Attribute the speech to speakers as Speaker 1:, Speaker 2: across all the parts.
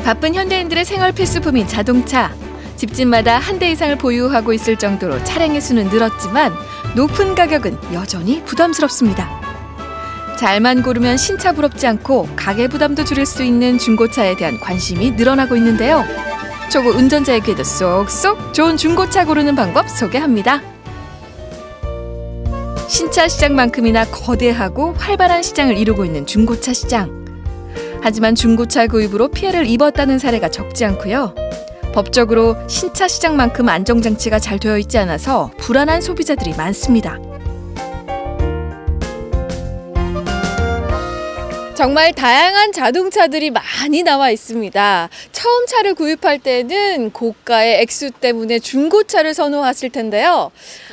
Speaker 1: 바쁜 현대인들의 생활 필수품인 자동차. 집집마다 한 대 이상을 보유하고 있을 정도로 차량의 수는 늘었지만 높은 가격은 여전히 부담스럽습니다. 잘만 고르면 신차 부럽지 않고 가계 부담도 줄일 수 있는 중고차에 대한 관심이 늘어나고 있는데요. 초보 운전자에게도 쏙쏙 좋은 중고차 고르는 방법 소개합니다. 신차 시장만큼이나 거대하고 활발한 시장을 이루고 있는 중고차 시장. 하지만 중고차 구입으로 피해를 입었다는 사례가 적지 않고요. 법적으로 신차 시장만큼 안정장치가 잘 되어 있지 않아서 불안한 소비자들이 많습니다. 정말 다양한 자동차들이 많이 나와 있습니다. 처음 차를 구입할 때는 고가의 액수 때문에 중고차를 선호하실 텐데요.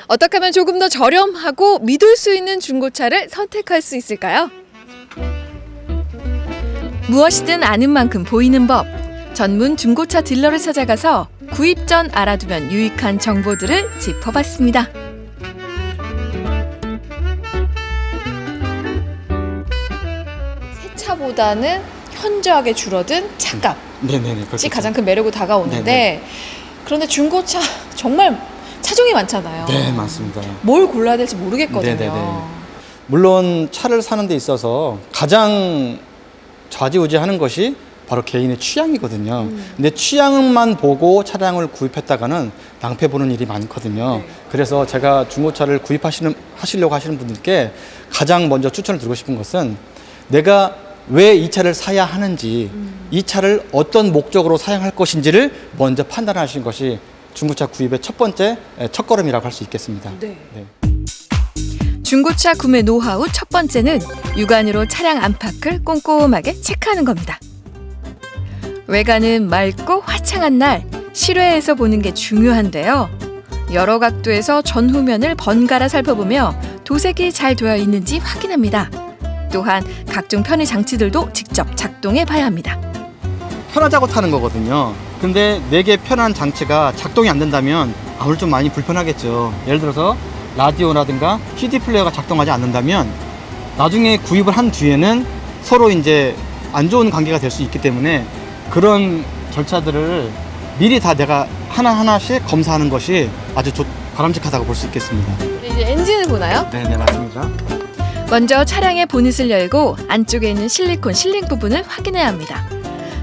Speaker 1: 어떻게 하면 조금 더 저렴하고 믿을 수 있는 중고차를 선택할 수 있을까요? 무엇이든 아는 만큼 보이는 법. 전문 중고차 딜러를 찾아가서 구입 전 알아두면 유익한 정보들을 짚어봤습니다. 새 차보다는 현저하게 줄어든 차값이
Speaker 2: 네네네,
Speaker 1: 가장 큰 매력으로 다가오는데
Speaker 2: 네네.
Speaker 1: 그런데 중고차 정말 차종이 많잖아요.
Speaker 2: 네, 맞습니다.
Speaker 1: 뭘 골라야 될지 모르겠거든요.
Speaker 2: 네네네. 물론 차를 사는 데 있어서 가장 좌지우지하는 것이 바로 개인의 취향이거든요. 근데 취향만 보고 차량을 구입했다가는 낭패 보는 일이 많거든요.
Speaker 1: 네.
Speaker 2: 그래서 제가 중고차를 하시려고 하시는 분들께 가장 먼저 추천을 드리고 싶은 것은 내가 왜 이 차를 사야 하는지, 이 차를 어떤 목적으로 사용할 것인지를 먼저 판단하시는 것이 중고차 구입의 첫 번째 첫걸음이라고 할 수 있겠습니다.
Speaker 1: 네.
Speaker 2: 네.
Speaker 1: 중고차 구매 노하우 첫 번째는 육안으로 차량 안팎을 꼼꼼하게 체크하는 겁니다. 외관은 맑고 화창한 날, 실외에서 보는 게 중요한데요. 여러 각도에서 전후면을 번갈아 살펴보며 도색이 잘 되어 있는지 확인합니다. 또한 각종 편의 장치들도 직접 작동해 봐야 합니다.
Speaker 2: 편하자고 타는 거거든요. 근데 내게 편한 장치가 작동이 안 된다면 아무래도 좀 많이 불편하겠죠. 예를 들어서 라디오라든가 CD 플레이어가 작동하지 않는다면 나중에 구입을 한 뒤에는 서로 이제 안 좋은 관계가 될 수 있기 때문에 그런 절차들을 미리 다 내가 하나하나씩 검사하는 것이 아주 바람직하다고 볼 수 있겠습니다.
Speaker 1: 이제 엔진을 보나요?
Speaker 2: 네, 맞습니다.
Speaker 1: 먼저 차량의 보닛을 열고 안쪽에 있는 실리콘 실링 부분을 확인해야 합니다.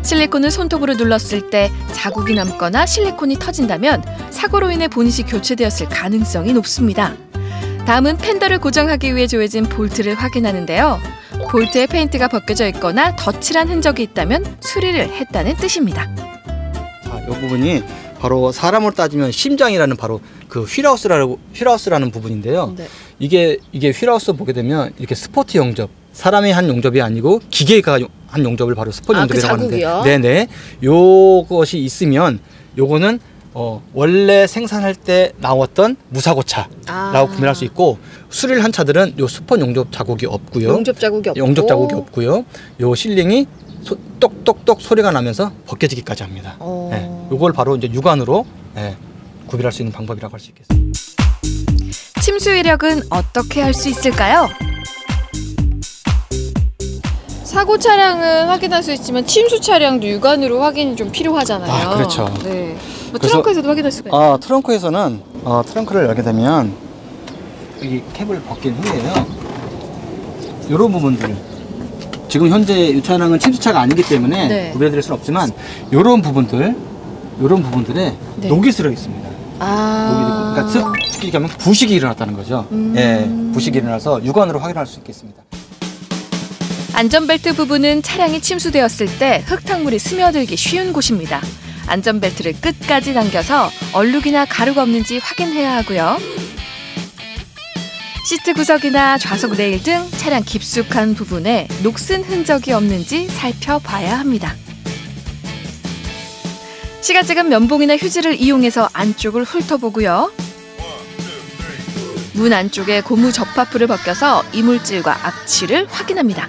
Speaker 1: 실리콘을 손톱으로 눌렀을 때 자국이 남거나 실리콘이 터진다면 사고로 인해 보닛이 교체되었을 가능성이 높습니다. 다음은 팬더를 고정하기 위해 조여진 볼트를 확인하는데요. 볼트에 페인트가 벗겨져 있거나 덧칠한 흔적이 있다면 수리를 했다는 뜻입니다.
Speaker 2: 자, 이 부분이 바로 사람으로 따지면 심장이라는 바로 그 휠하우스라는 부분인데요. 네. 이게 휠하우스 보게 되면 이렇게 스포트 용접, 사람이 한 용접이 아니고 기계가 한 용접을 바로 스포트 용접이라고 하는데, 네네, 요것이 있으면 요거는 원래 생산할 때 나왔던 무사고차라고 구매할 수 있고, 수리를 한 차들은 요 스폰 용접 자국이 없고요.
Speaker 1: 용접 자국이
Speaker 2: 없고요. 요 실링이 똑똑똑 소리가 나면서 벗겨지기까지 합니다. 네, 요걸 바로 이제 육안으로 구별할 수 있는 방법이라고 할 수 있겠습니다.
Speaker 1: 침수 이력은 어떻게 할 수 있을까요? 사고 차량은 확인할 수 있지만 침수 차량도 육안으로 확인이 좀 필요하잖아요.
Speaker 2: 아, 그렇죠.
Speaker 1: 네. 뭐 트렁크에서도 확인할 수가 있나요?
Speaker 2: 트렁크에서는 트렁크를 열게 되면 이 캡을 벗긴 후에요. 이런 부분들, 지금 현재 이 차량은 침수차가 아니기 때문에
Speaker 1: 네.
Speaker 2: 구별드릴 수는 없지만 이런 부분들에 네. 녹이 들어 있습니다. 그러니까 쉽게 얘기하면 부식이 일어났다는 거죠. 예, 부식이 일어나서 육안으로 확인할 수 있겠습니다.
Speaker 1: 안전벨트 부분은 차량이 침수되었을 때 흙탕물이 스며들기 쉬운 곳입니다. 안전벨트를 끝까지 당겨서 얼룩이나 가루가 없는지 확인해야 하고요. 시트 구석이나 좌석 레일 등 차량 깊숙한 부분에 녹슨 흔적이 없는지 살펴봐야 합니다. 시가지금 면봉이나 휴지를 이용해서 안쪽을 훑어보고요. 문 안쪽에 고무 접합부를 벗겨서 이물질과 악취를 확인합니다.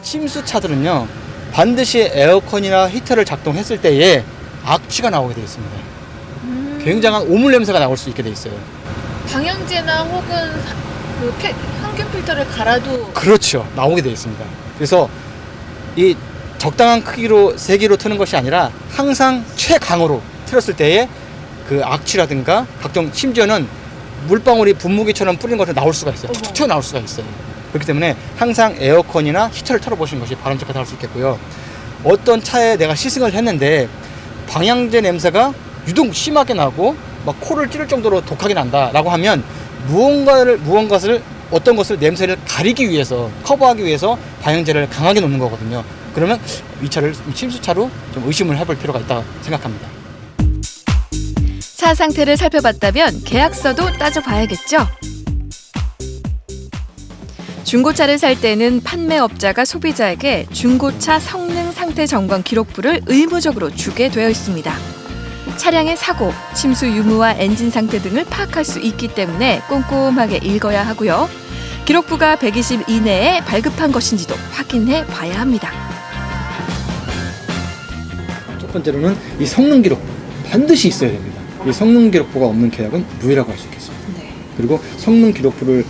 Speaker 2: 침수차들은요, 반드시 에어컨이나 히터를 작동했을 때에 악취가 나오게 되어 있습니다. 굉장한 오물 냄새가 나올 수 있게 되어 있어요.
Speaker 1: 방향제나 혹은 항균 필터를 갈아도
Speaker 2: 그렇죠, 나오게 되어 있습니다. 그래서 이 적당한 크기로 세기로 트는 것이 아니라 항상 최강으로 틀었을 때에 그 악취라든가 각종 심지어는 물방울이 분무기처럼 뿌리는 것이 나올 수가 있어요. 툭툭 튀어나올 수가 있어요. 그렇기 때문에 항상 에어컨이나 히터를 틀어보시는 것이 바람직하다고 할 수 있겠고요. 어떤 차에 내가 시승을 했는데 방향제 냄새가 유독 심하게 나고 막 코를 찌를 정도로 독하게 난다라고 하면 어떤 것을 냄새를 가리기 위해서 커버하기 위해서 방향제를 강하게 놓는 거거든요. 그러면 이 차를 침수차로 좀 의심을 해볼 필요가 있다고 생각합니다.
Speaker 1: 차 상태를 살펴봤다면 계약서도 따져봐야겠죠. 중고차를 살 때는 판매업자가 소비자에게 중고차 성능 상태 점검 기록부를 의무적으로 주게 되어 있습니다. 차량의 사고, 침수 유무와 엔진 상태 등을 파악할 수 있기 때문에 꼼꼼하게 읽어야 하고요. 기록부가 120 이내에 발급한 것인지도 확인해 봐야 합니다.
Speaker 2: 첫 번째로는 이 성능 기록 반드시 있어야 됩니다. 이 성능 기록부가 없는 계약은 무효라고 할 수 있겠습니다. 네. 그리고 성능 기록부를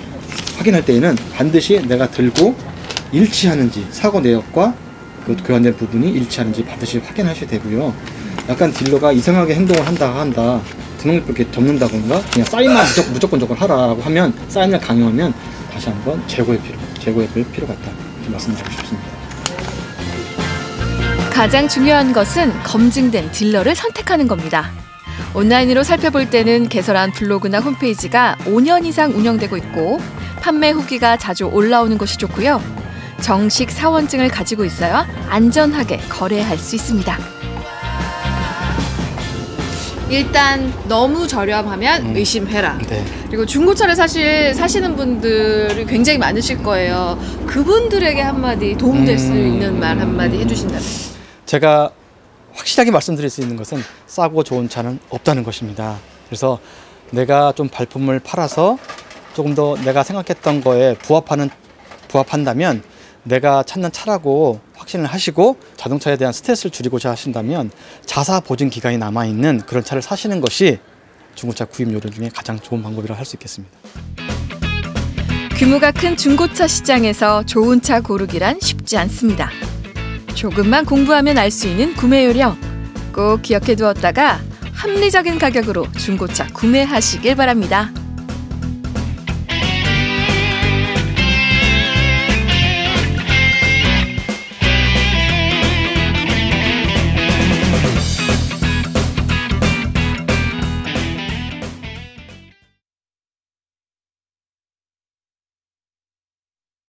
Speaker 2: 확인할 때에는 반드시 내가 들고 일치하는지 사고 내역과 그 교환된 부분이 일치하는지 반드시 확인하셔야 되고요. 약간 딜러가 이상하게 행동을 한다 등록을 이렇게 접는다던가 그냥 사인만 무조건 하라고 하면 사인을 강요하면 다시 한번 재고해 볼 필요가 있다 이렇게 말씀드리고 싶습니다.
Speaker 1: 가장 중요한 것은 검증된 딜러를 선택하는 겁니다. 온라인으로 살펴볼 때는 개설한 블로그나 홈페이지가 5년 이상 운영되고 있고 판매 후기가 자주 올라오는 것이 좋고요. 정식 사원증을 가지고 있어야 안전하게 거래할 수 있습니다. 일단 너무 저렴하면 의심해라.
Speaker 2: 네.
Speaker 1: 그리고 중고차를 사실 사시는 분들이 굉장히 많으실 거예요. 그분들에게 한마디 도움될 수 있는 말 한마디 해주신다면?
Speaker 2: 제가 확실하게 말씀드릴 수 있는 것은 싸고 좋은 차는 없다는 것입니다. 그래서 내가 좀 발품을 팔아서 조금 더 내가 생각했던 거에 부합한다면 내가 찾는 차라고 확신을 하시고 자동차에 대한 스트레스를 줄이고자 하신다면 자사 보증 기간이 남아있는 그런 차를 사시는 것이 중고차 구입 요령 중에 가장 좋은 방법이라고 할 수 있겠습니다.
Speaker 1: 규모가 큰 중고차 시장에서 좋은 차 고르기란 쉽지 않습니다. 조금만 공부하면 알 수 있는 구매 요령 꼭 기억해 두었다가 합리적인 가격으로 중고차 구매하시길 바랍니다.